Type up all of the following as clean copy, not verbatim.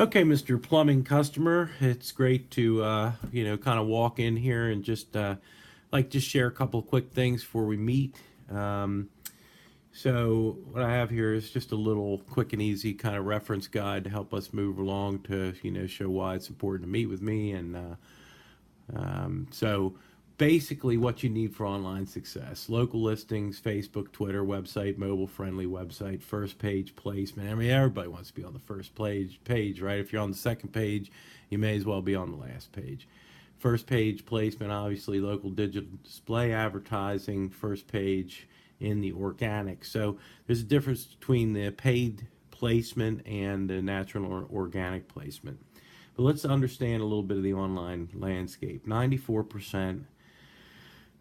Okay, Mr. Plumbing customer, it's great to kind of walk in here and just share a couple quick things before we meet. Um, so what I have here is just a little quick and easy kind of reference guide to help us move along to show why it's important to meet with me so basically what you need for online success: local listings, Facebook, Twitter, website, mobile friendly website, first page placement. I mean, everybody wants to be on the first page, right? If you're on the second page, you may as well be on the last page. First page placement, obviously local digital display advertising, first page in the organic. So there's a difference between the paid placement and the natural or organic placement. But let's understand a little bit of the online landscape. 94%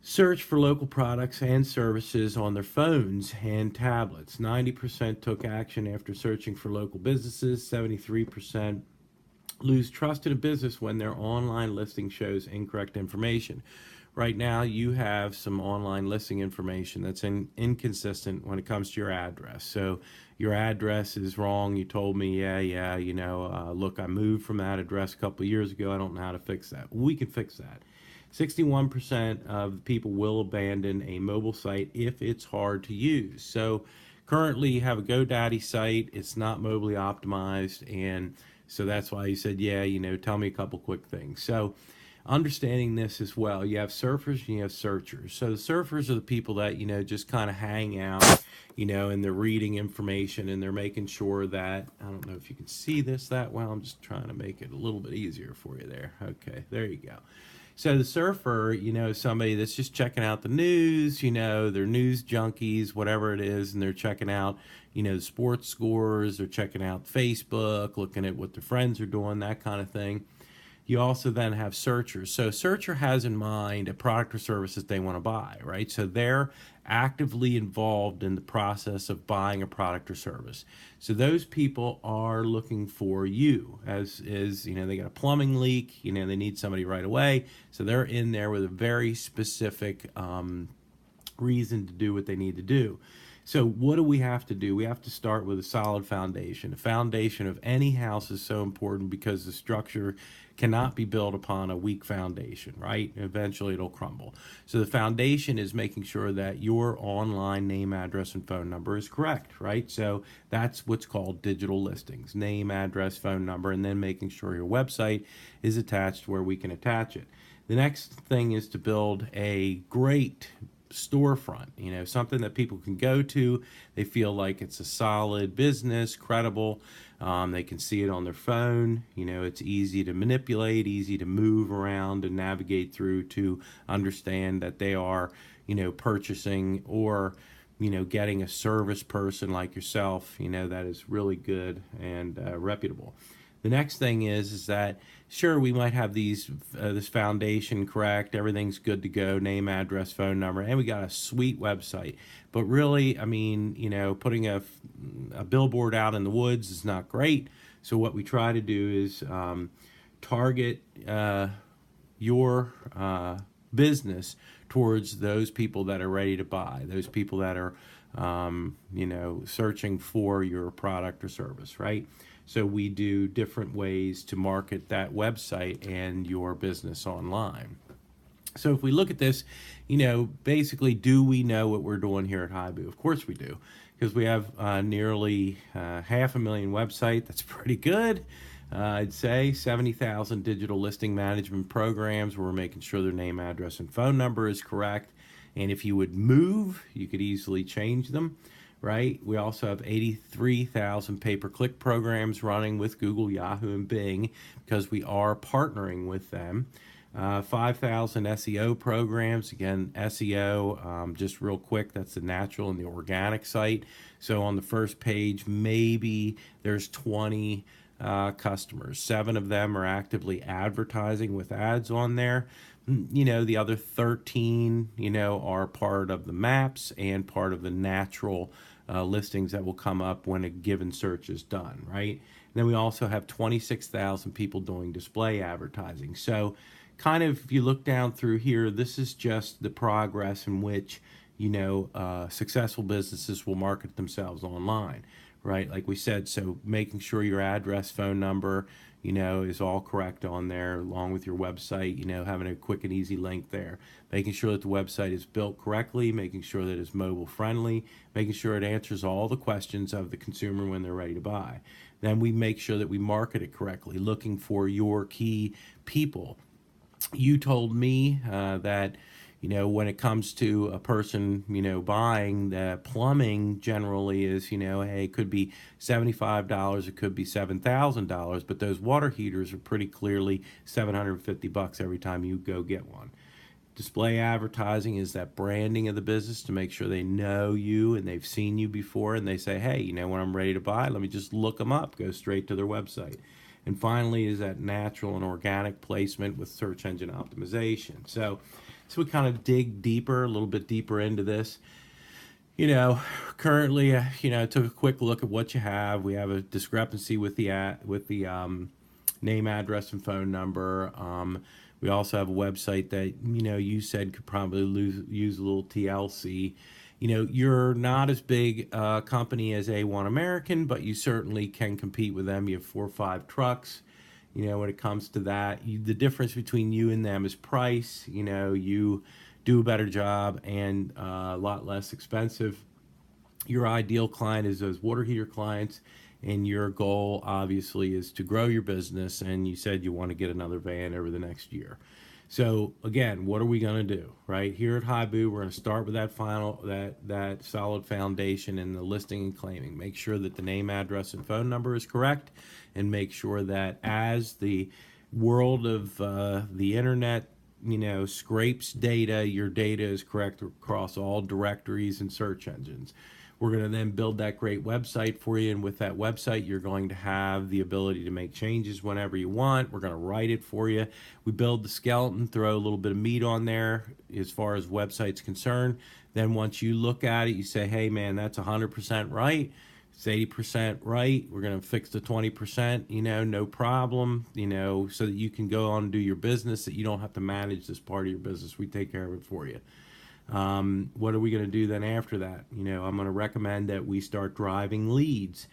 search for local products and services on their phones and tablets. 90% took action after searching for local businesses. 73% lose trust in a business when their online listing shows incorrect information. Right now, you have some online listing information that's inconsistent when it comes to your address. So your address is wrong. You told me, look, I moved from that address a couple of years ago. I don't know how to fix that. We can fix that. 61% of the people will abandon a mobile site if it's hard to use. So currently you have a GoDaddy site. It's not mobily optimized, and so that's why you said, tell me a couple quick things. So understanding this as well, you have surfers and you have searchers. So the surfers are the people that just kind of hang out, and they're reading information and they're making sure that, I don't know if you can see this that well. I'm just trying to make it a little bit easier for you there. Okay, there you go. So the surfer, is somebody that's just checking out the news, they're news junkies, whatever it is, and they're checking out, the sports scores, they're checking out Facebook, looking at what their friends are doing, that kind of thing. You also then have searchers. So a searcher has in mind a product or service that they want to buy, right? So they're actively involved in the process of buying a product or service. So those people are looking for you, as is, they got a plumbing leak, they need somebody right away. So they're in there with a very specific reason to do what they need to do. So what do we have to do? We have to start with a solid foundation. The foundation of any house is so important because the structure cannot be built upon a weak foundation, right? Eventually it'll crumble. So the foundation is making sure that your online name, address, and phone number is correct, right? So that's what's called digital listings: name, address, phone number, and then making sure your website is attached where we can attach it. The next thing is to build a great storefront, something that people can go to. They feel like it's a solid business, credible. They can see it on their phone. It's easy to manipulate, easy to move around and navigate through to understand that they are, purchasing or, getting a service person like yourself, that is really good and reputable. The next thing is that, sure, we might have this foundation correct, everything's good to go, name, address, phone number, and we got a sweet website. But really, I mean, putting a billboard out in the woods is not great. So what we try to do is target your business towards those people that are ready to buy, those people that are searching for your product or service, right? So we do different ways to market that website and your business online. So if we look at this, basically, do we know what we're doing here at Hibu? Of course we do, because we have nearly 500,000 website. That's pretty good. I'd say 70,000 digital listing management programs where we're making sure their name, address, and phone number is correct. And if you would move, you could easily change them, right? We also have 83,000 pay-per-click programs running with Google, Yahoo, and Bing because we are partnering with them. 5,000 SEO programs. Again, SEO, just real quick, that's the natural and the organic site. So on the first page, maybe there's 20 customers. 7 of them are actively advertising with ads on there. The other 13, are part of the maps and part of the natural listings that will come up when a given search is done, right? And then we also have 26,000 people doing display advertising. So kind of, if you look down through here, this is just the progress in which, successful businesses will market themselves online, right? Like we said, so making sure your address, phone number, is all correct on there, along with your website, having a quick and easy link there. Making sure that the website is built correctly, making sure that it's mobile friendly, making sure it answers all the questions of the consumer when they're ready to buy. Then we make sure that we market it correctly, looking for your key people. You told me that when it comes to a person buying, the plumbing generally is hey, it could be $75, it could be $7,000, but those water heaters are pretty clearly $750 every time you go get one. Display advertising is that branding of the business to make sure they know you and they've seen you before, and they say, hey, when I'm ready to buy, let me just look them up, go straight to their website. And finally is that natural and organic placement with search engine optimization. So we kind of dig deeper, a little bit deeper into this. Currently, took a quick look at what you have. We have a discrepancy with the name, address, and phone number. We also have a website that, you said could probably use a little TLC. You're not as big a company as A1 American, but you certainly can compete with them. You have 4 or 5 trucks. When it comes to that, the difference between you and them is price. You do a better job and a lot less expensive. Your ideal client is those water heater clients, and your goal obviously is to grow your business, and you said you want to get another van over the next year. So again, what are we going to do? Right here at Hibu, we're going to start with that solid foundation in the listing and claiming. Make sure that the name, address, and phone number is correct, and make sure that as the world of the internet scrapes data, your data is correct across all directories and search engines. We're going to then build that great website for you, and with that website, you're going to have the ability to make changes whenever you want. We're going to write it for you. We build the skeleton, throw a little bit of meat on there as far as website's concerned. Then once you look at it, you say, hey, man, that's 100% right. It's 80% right. We're going to fix the 20%, no problem, so that you can go on and do your business, that you don't have to manage this part of your business. We take care of it for you. What are we going to do then after that? I'm going to recommend that we start driving leads.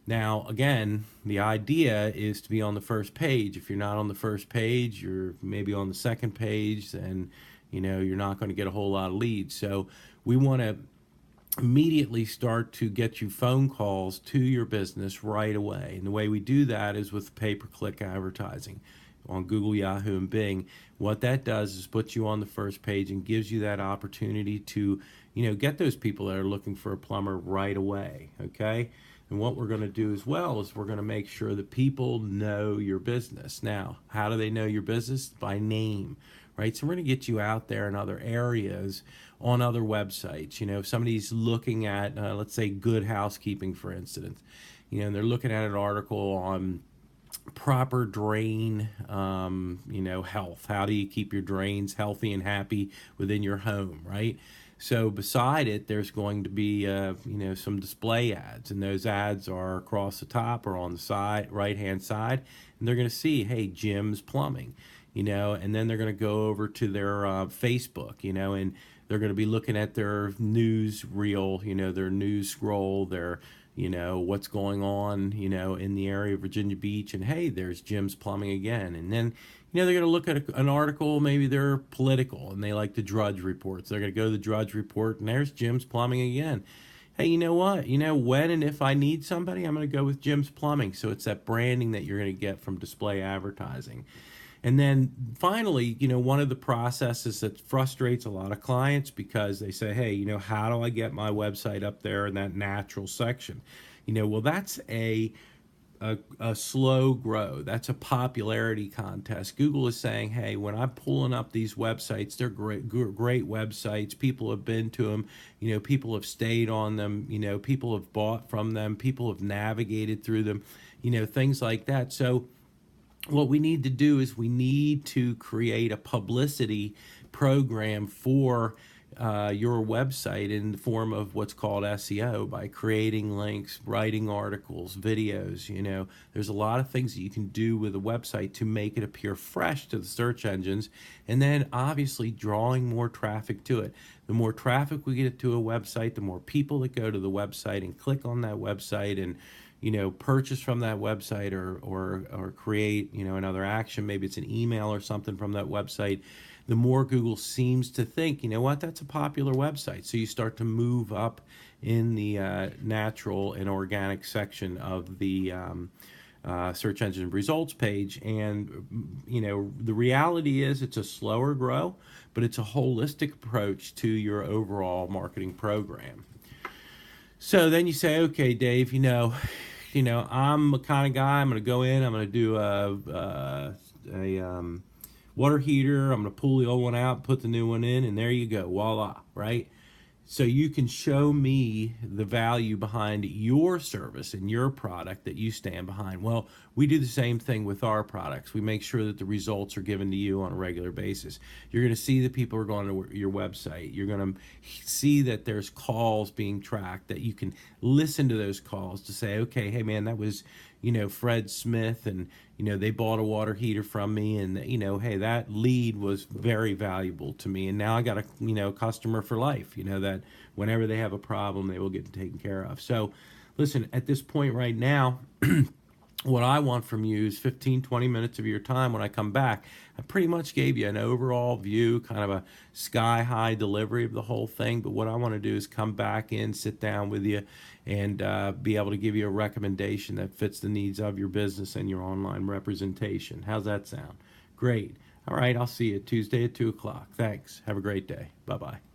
Now, again, the idea is to be on the first page. If you're not on the first page, you're maybe on the second page, and you're not going to get a whole lot of leads. So we want to immediately start to get you phone calls to your business right away. And the way we do that is with pay-per-click advertising on Google, Yahoo, and Bing. What that does is put you on the first page and gives you that opportunity to, get those people that are looking for a plumber right away, okay? And what we're going to do as well is we're going to make sure that people know your business. Now, how do they know your business? By name, right? So we're going to get you out there in other areas, on other websites. If somebody's looking at, let's say, Good Housekeeping, for instance, and they're looking at an article on proper drain, health. How do you keep your drains healthy and happy within your home, right? So beside it, there's going to be, some display ads, and those ads are across the top or on the side, right-hand side, and they're going to see, hey, Jim's Plumbing, and then they're going to go over to their Facebook, and they're going to be looking at their news reel, their news scroll, their what's going on, in the area of Virginia Beach, and hey, there's Jim's Plumbing again. And then, they're going to look at an article, maybe they're political and they like the Drudge Reports. They're going to go to the Drudge Report, and there's Jim's Plumbing again. Hey, you know what? When and if I need somebody, I'm going to go with Jim's Plumbing. So it's that branding that you're going to get from display advertising. And then finally, one of the processes that frustrates a lot of clients, because they say, hey, how do I get my website up there in that natural section? Well, that's a slow grow. That's a popularity contest. Google is saying, hey, when I'm pulling up these websites, they're great websites. People have been to them. People have stayed on them. People have bought from them. People have navigated through them, things like that. So what we need to do is we need to create a publicity program for your website in the form of what's called SEO by creating links, writing articles, videos. There's a lot of things that you can do with a website to make it appear fresh to the search engines, and then obviously drawing more traffic to it. The more traffic we get to a website, the more people that go to the website and click on that website and purchase from that website or create another action. Maybe it's an email or something from that website. The more Google seems to think, that's a popular website. So you start to move up in the natural and organic section of the search engine results page. And, the reality is it's a slower grow, but it's a holistic approach to your overall marketing program. So then you say, okay, Dave, I'm the kind of guy, I'm going to go in, I'm going to do a water heater, I'm going to pull the old one out, put the new one in, and there you go, voila, right? So you can show me the value behind your service and your product that you stand behind. Well, we do the same thing with our products. We make sure that the results are given to you on a regular basis. You're going to see that people are going to your website. You're going to see that there's calls being tracked, that you can listen to those calls to say, okay, hey man, that was, Fred Smith, and, they bought a water heater from me, and, hey, that lead was very valuable to me. And now I got a, customer for life, that whenever they have a problem, they will get taken care of. So listen, at this point right now, what I want from you is 15, 20 minutes of your time when I come back. I pretty much gave you an overall view, kind of a sky-high delivery of the whole thing, but what I want to do is come back in, sit down with you, and be able to give you a recommendation that fits the needs of your business and your online representation. How's that sound? Great. All right, I'll see you Tuesday at 2 o'clock. Thanks. Have a great day. Bye-bye.